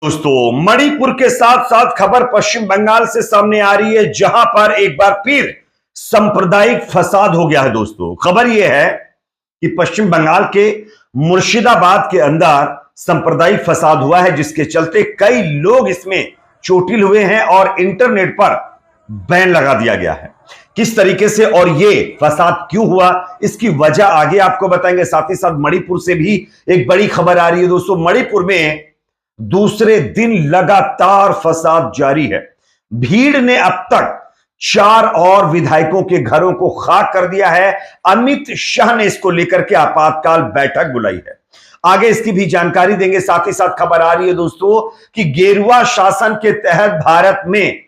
दोस्तों, मणिपुर के साथ साथ खबर पश्चिम बंगाल से सामने आ रही है, जहां पर एक बार फिर सांप्रदायिक फसाद हो गया है। दोस्तों, खबर यह है कि पश्चिम बंगाल के मुर्शिदाबाद के अंदर सांप्रदायिक फसाद हुआ है, जिसके चलते कई लोग इसमें चोटिल हुए हैं और इंटरनेट पर बैन लगा दिया गया है। किस तरीके से और ये फसाद क्यों हुआ, इसकी वजह आगे आपको बताएंगे। साथ ही साथ मणिपुर से भी एक बड़ी खबर आ रही है। दोस्तों, मणिपुर में दूसरे दिन लगातार फसाद जारी है। भीड़ ने अब तक 4 और विधायकों के घरों को खाक कर दिया है। अमित शाह ने इसको लेकर के आपातकाल बैठक बुलाई है। आगे इसकी भी जानकारी देंगे। साथ ही साथ खबर आ रही है दोस्तों कि गेरुआ शासन के तहत भारत में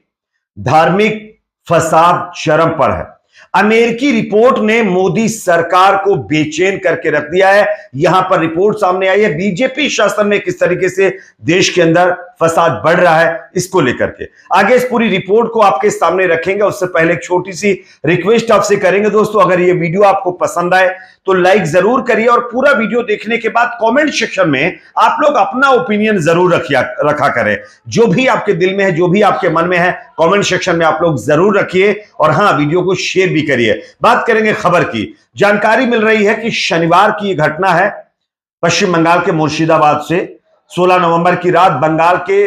धार्मिक फसाद चरम पर है। अमेरिकी रिपोर्ट ने मोदी सरकार को बेचैन करके रख दिया है। यहां पर रिपोर्ट सामने आई है बीजेपी शासन में किस तरीके से देश के अंदर फसाद बढ़ रहा है, इसको लेकर के आगे इस पूरी रिपोर्ट को आपके सामने रखेंगे। उससे पहले एक छोटी सी रिक्वेस्ट आपसे करेंगे दोस्तों, अगर ये वीडियो आपको पसंद आए तो लाइक जरूर करिए और पूरा वीडियो देखने के बाद कमेंट सेक्शन में आप लोग अपना ओपिनियन जरूर रखा करें। जो भी आपके दिल में है, जो भी आपके मन में है, कमेंट सेक्शन में आप लोग जरूर रखिए और हां, वीडियो को शेयर भी करिए। बात करेंगे खबर की। जानकारी मिल रही है कि शनिवार की यह घटना है पश्चिम बंगाल के मुर्शिदाबाद से। 16 नवंबर की रात बंगाल के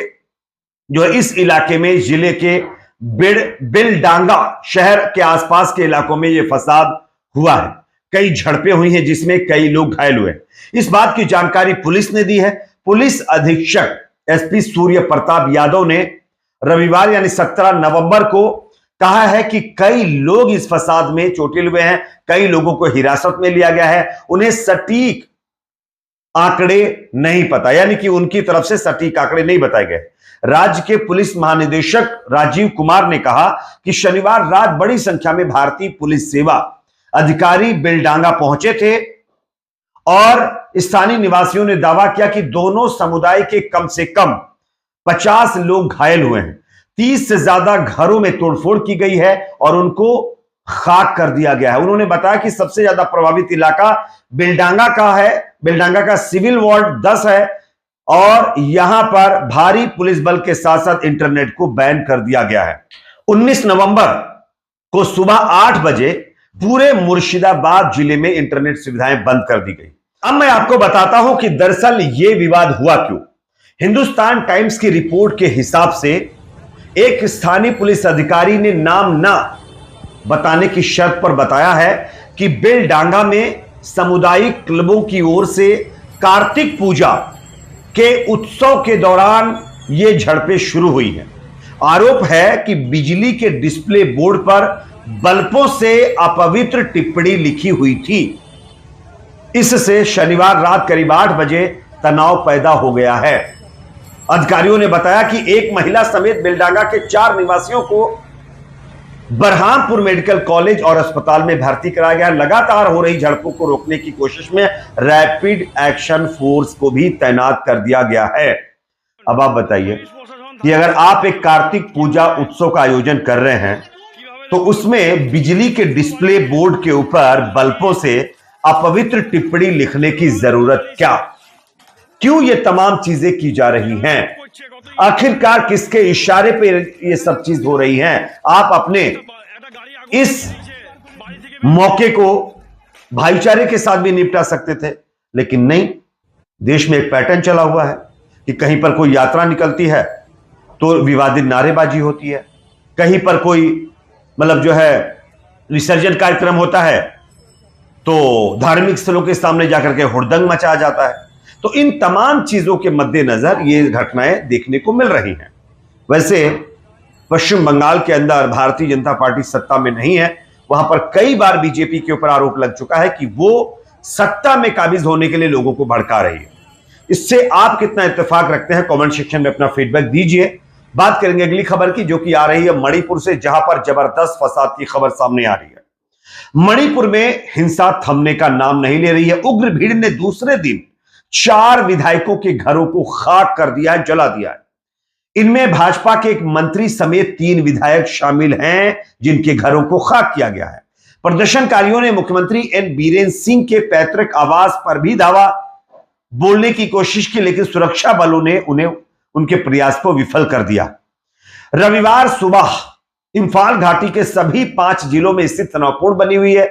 जो इस इलाके में जिले के बिलडांगा शहर के आसपास के इलाकों में यह फसाद हुआ है। कई झड़पें हुई हैं जिसमें कई लोग घायल हुए। इस बात की जानकारी पुलिस ने दी है। पुलिस अधीक्षक एसपी सूर्य प्रताप यादव ने रविवार यानी 17 नवंबर को कहा है कि कई लोग इस फसाद में चोटिल हुए हैं। कई लोगों को हिरासत में लिया गया है। उन्हें सटीक आंकड़े नहीं पता, यानी कि उनकी तरफ से सटीक आंकड़े नहीं बताए गए। राज्य के पुलिस महानिदेशक राजीव कुमार ने कहा कि शनिवार रात बड़ी संख्या में भारतीय पुलिस सेवा अधिकारी बिलडांगा पहुंचे थे और स्थानीय निवासियों ने दावा किया कि दोनों समुदाय के कम से कम 50 लोग घायल हुए हैं। 30 से ज्यादा घरों में तोड़फोड़ की गई है और उनको खाक कर दिया गया है। उन्होंने बताया कि सबसे ज्यादा प्रभावित इलाका बिलडांगा का है। बिलडांगा का सिविल वार्ड 10 है और यहां पर भारी पुलिस बल के साथ साथ इंटरनेट को बैन कर दिया गया है। 19 नवंबर को सुबह 8 बजे पूरे मुर्शिदाबाद जिले में इंटरनेट सुविधाएं बंद कर दी गई। अब मैं आपको बताता हूं कि दरअसल यह विवाद हुआ क्यों। हिंदुस्तान टाइम्स की रिपोर्ट के हिसाब से एक स्थानीय पुलिस अधिकारी ने नाम ना बताने की शर्त पर बताया है कि बिलडांगा में सामुदायिक क्लबों की ओर से कार्तिक पूजा के उत्सव के दौरान यह झड़पें शुरू हुई हैं। आरोप है कि बिजली के डिस्प्ले बोर्ड पर बल्बों से अपवित्र टिप्पणी लिखी हुई थी। इससे शनिवार रात करीब 8 बजे तनाव पैदा हो गया है। अधिकारियों ने बताया कि एक महिला समेत बिलडांगा के 4 निवासियों को बरहामपुर मेडिकल कॉलेज और अस्पताल में भर्ती कराया गया। लगातार हो रही झड़पों को रोकने की कोशिश में रैपिड एक्शन फोर्स को भी तैनात कर दिया गया है। अब आप बताइए कि अगर आप एक कार्तिक पूजा उत्सव का आयोजन कर रहे हैं तो उसमें बिजली के डिस्प्ले बोर्ड के ऊपर बल्बों से अपवित्र टिप्पणी लिखने की जरूरत क्या? क्यों ये तमाम चीजें की जा रही हैं? आखिरकार किसके इशारे पे ये सब चीज हो रही है? आप अपने इस मौके को भाईचारे के साथ भी निपटा सकते थे, लेकिन नहीं। देश में एक पैटर्न चला हुआ है कि कहीं पर कोई यात्रा निकलती है तो विवादित नारेबाजी होती है, कहीं पर कोई जो है विसर्जन कार्यक्रम होता है तो धार्मिक स्थलों के सामने जाकर के हुड़दंग मचाया जाता है। तो इन तमाम चीजों के मद्देनजर ये घटनाएं देखने को मिल रही हैं। वैसे पश्चिम बंगाल के अंदर भारतीय जनता पार्टी सत्ता में नहीं है। वहां पर कई बार बीजेपी के ऊपर आरोप लग चुका है कि वो सत्ता में काबिज होने के लिए लोगों को भड़का रही है। इससे आप कितना इत्तेफाक रखते हैं, कमेंट सेक्शन में अपना फीडबैक दीजिए। बात करेंगे अगली खबर की, जो कि आ रही है मणिपुर से, जहां पर जबरदस्त फसाद की खबर सामने आ रही है। मणिपुर में हिंसा थमने का नाम नहीं ले रही है। उग्र भीड़ ने दूसरे दिन 4 विधायकों के घरों को खाक कर दिया है, जला दिया है। इनमें भाजपा के एक मंत्री समेत 3 विधायक शामिल हैं जिनके घरों को खाक किया गया है। प्रदर्शनकारियों ने मुख्यमंत्री एन बीरेन सिंह के पैतृक आवास पर भी धावा बोलने की कोशिश की, लेकिन सुरक्षा बलों ने उन्हें उनके प्रयास को विफल कर दिया। रविवार सुबह इंफाल घाटी के सभी 5 जिलों में स्थिति तनावपूर्ण बनी हुई है।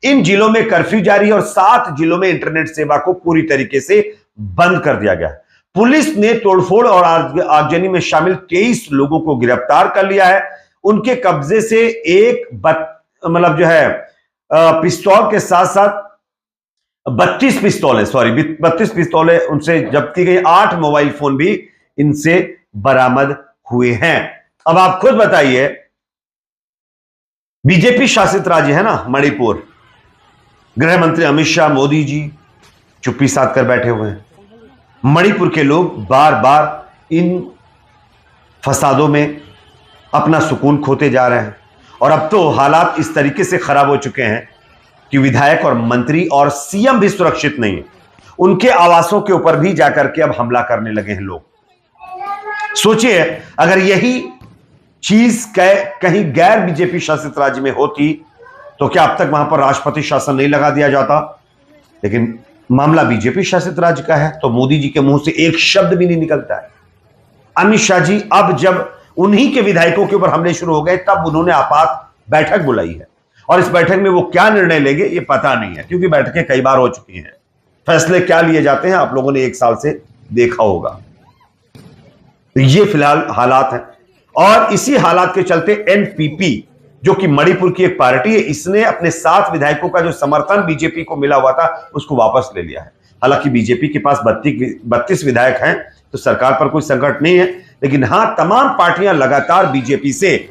इन जिलों में कर्फ्यू जारी है और 7 जिलों में इंटरनेट सेवा को पूरी तरीके से बंद कर दिया गया है। पुलिस ने तोड़फोड़ और आगजनी में शामिल 23 लोगों को गिरफ्तार कर लिया है। उनके कब्जे से एक पिस्तौल के साथ साथ 32 पिस्तौलें उनसे जब्त की गई। 8 मोबाइल फोन भी इनसे बरामद हुए हैं। अब आप खुद बताइए, बीजेपी शासित राज्य है ना मणिपुर, गृह मंत्री अमित शाह, मोदी जी चुप्पी साध कर बैठे हुए हैं। मणिपुर के लोग बार बार इन फसादों में अपना सुकून खोते जा रहे हैं और अब तो हालात इस तरीके से खराब हो चुके हैं कि विधायक और मंत्री और सीएम भी सुरक्षित नहीं है। उनके आवासों के ऊपर भी जाकर के अब हमला करने लगे हैं लोग। सोचिए, अगर यही चीज कहीं गैर बीजेपी शासित राज्य में होती तो क्या अब तक वहां पर राष्ट्रपति शासन नहीं लगा दिया जाता? लेकिन मामला बीजेपी शासित राज्य का है तो मोदी जी के मुंह से एक शब्द भी नहीं निकलता है। अमित शाह जी अब जब उन्हीं के विधायकों के ऊपर हमले शुरू हो गए तब उन्होंने आपात बैठक बुलाई है और इस बैठक में वो क्या निर्णय लेंगे ये पता नहीं है, क्योंकि बैठकें कई बार हो चुकी हैं। फैसले क्या लिए जाते हैं आप लोगों ने 1 साल से देखा होगा। तो ये फिलहाल हालात हैं और इसी हालात के चलते एनपीपी जो कि मणिपुर की एक पार्टी है, इसने अपने 7 विधायकों का जो समर्थन बीजेपी को मिला हुआ था उसको वापस ले लिया है। हालांकि बीजेपी के पास 32 विधायक हैं तो सरकार पर कोई संकट नहीं है, लेकिन हां, तमाम पार्टियां लगातार बीजेपी से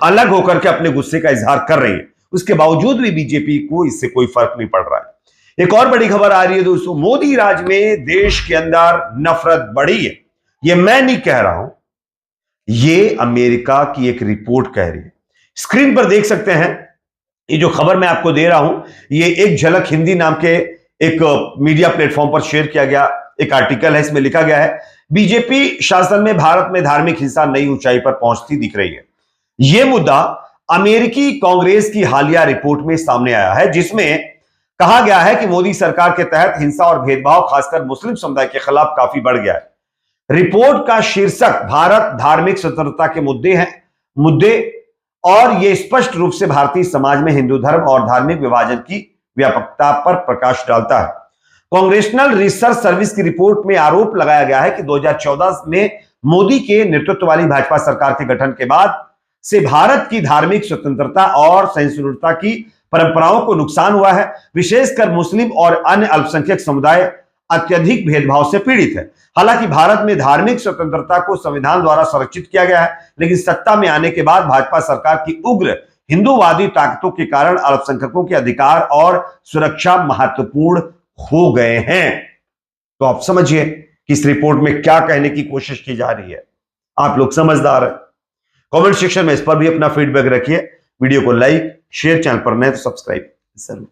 अलग होकर के अपने गुस्से का इजहार कर रही है। उसके बावजूद भी बीजेपी को इससे कोई फर्क नहीं पड़ रहा है। एक और बड़ी खबर आ रही है दोस्तों, मोदी राज में देश के अंदर नफरत बढ़ी है। यह मैं नहीं कह रहा हूं, यह अमेरिका की एक रिपोर्ट कह रही है। स्क्रीन पर देख सकते हैं, ये जो खबर मैं आपको दे रहा हूं, ये एक झलक हिंदी नाम के एक मीडिया प्लेटफॉर्म पर शेयर किया गया एक आर्टिकल है। इसमें लिखा गया है, बीजेपी शासन में भारत में धार्मिक हिंसा नई ऊंचाई पर पहुंचती दिख रही है। यह मुद्दा अमेरिकी कांग्रेस की हालिया रिपोर्ट में सामने आया है, जिसमें कहा गया है कि मोदी सरकार के तहत हिंसा और भेदभाव खासकर मुस्लिम समुदाय के खिलाफ काफी बढ़ गया है। रिपोर्ट का शीर्षक भारत धार्मिक स्वतंत्रता के मुद्दे और यह स्पष्ट रूप से भारतीय समाज में हिंदू धर्म और धार्मिक विभाजन की व्यापकता पर प्रकाश डालता है। कांग्रेशनल रिसर्च सर्विस की रिपोर्ट में आरोप लगाया गया है कि 2014 में मोदी के नेतृत्व वाली भाजपा सरकार के गठन के बाद से भारत की धार्मिक स्वतंत्रता और सहिष्णुता की परंपराओं को नुकसान हुआ है। विशेषकर मुस्लिम और अन्य अल्पसंख्यक समुदाय अत्यधिक भेदभाव से पीड़ित है। हालांकि भारत में धार्मिक स्वतंत्रता को संविधान द्वारा संरक्षित किया गया है, लेकिन सत्ता में आने के बाद भाजपा सरकार की उग्र हिंदूवादी ताकतों के कारण अल्पसंख्यकों के अधिकार और सुरक्षा महत्वपूर्ण हो गए हैं। तो आप समझिए कि इस रिपोर्ट में क्या कहने की कोशिश की जा रही है। आप लोग समझदार हैं। कमेंट सेक्शन में इस पर भी अपना फीडबैक रखिए। वीडियो को लाइक शेयर, चैनल पर नए तो सब्सक्राइब जरूर।